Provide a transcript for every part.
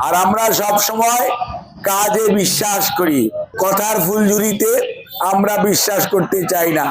আর আমরা সব সময় কাজে বিশ্বাস করি, কথার ফুলঝুরিতে আমরা বিশ্বাস করতে চাই না।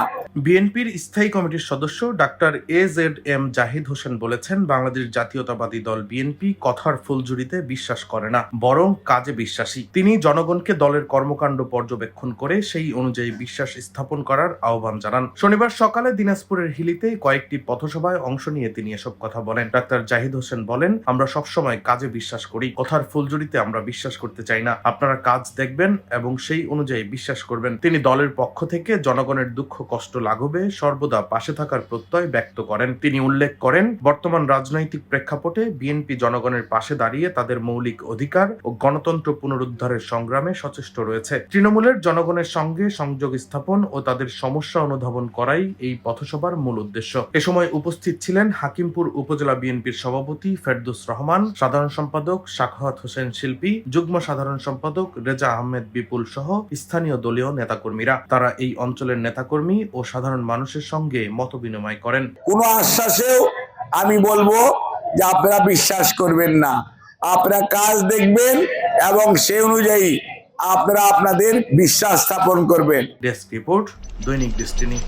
বিএনপির স্থায়ী কমিটির সদস্য ডাক্তার AZM জাহিদ হোসেন বলেছেন, বাংলাদেশ জাতীয়তাবাদী দল বিএনপি কথার ফুলঝুরিতে বিশ্বাস করে না, বরং কাজে বিশ্বাসী। তিনি জনগণকে দলের কর্মকাণ্ড পর্যবেক্ষণ করে সেই অনুযায়ী বিশ্বাস স্থাপন করার আহ্বান জানান। শনিবার সকালে দিনাজপুরের হিলিতে কয়েকটি পথসভায় অংশ নিয়ে তিনি এসব কথা বলেন। ডাক্তার জাহিদ হোসেন বলেন, আমরা সবসময় কাজে বিশ্বাস করি, কথার ফুলঝুরিতে আমরা বিশ্বাস করতে চাই না। আপনারা কাজ দেখবেন এবং সেই অনুযায়ী বিশ্বাস করবেন। তিনি দলের পক্ষ থেকে জনগণের দুঃখ কষ্ট লাঘবে সর্বদা পাশে থাকার প্রত্যয় ব্যক্ত করেন। তিনি উল্লেখ করেন, বর্তমান রাজনৈতিক প্রেক্ষাপটে বিএনপি জনগণের পাশে দাঁড়িয়ে তাদের মৌলিক অধিকার ও গণতন্ত্র পুনরুদ্ধারের সংগ্রামে সচেষ্ট রয়েছে। তৃণমূলের জনগণের সঙ্গে সংযোগ স্থাপন ও তাদের সমস্যা অনুধাবন করাই এই পথসভার মূল উদ্দেশ্য। এ সময় উপস্থিত ছিলেন হাকিমপুর উপজেলা বিএনপির সভাপতি ফেরদৌস রহমান, সাধারণ সম্পাদক সাখাওয়াত হোসেন শিল্পী, যুগ্ম সাধারণ সম্পাদক রেজা আহমেদ বিপুল সহ স্থানীয় দলীয় নেতাকর্মীরা। তারা এই অঞ্চলের নেতাকর্মী ও সাধারণ মানুষের সঙ্গে মত বিনিময় করেন। কোনো আশ্বাসেও আমি বলবো যে আপনারা বিশ্বাস করবেন না, আপনারা কাজ দেখবেন এবং সেই অনুযায়ী আপনারা আপনাদের বিশ্বাস স্থাপন করবেন। ডেস্ক রিপোর্ট, দৈনিক ডেস্টিনি।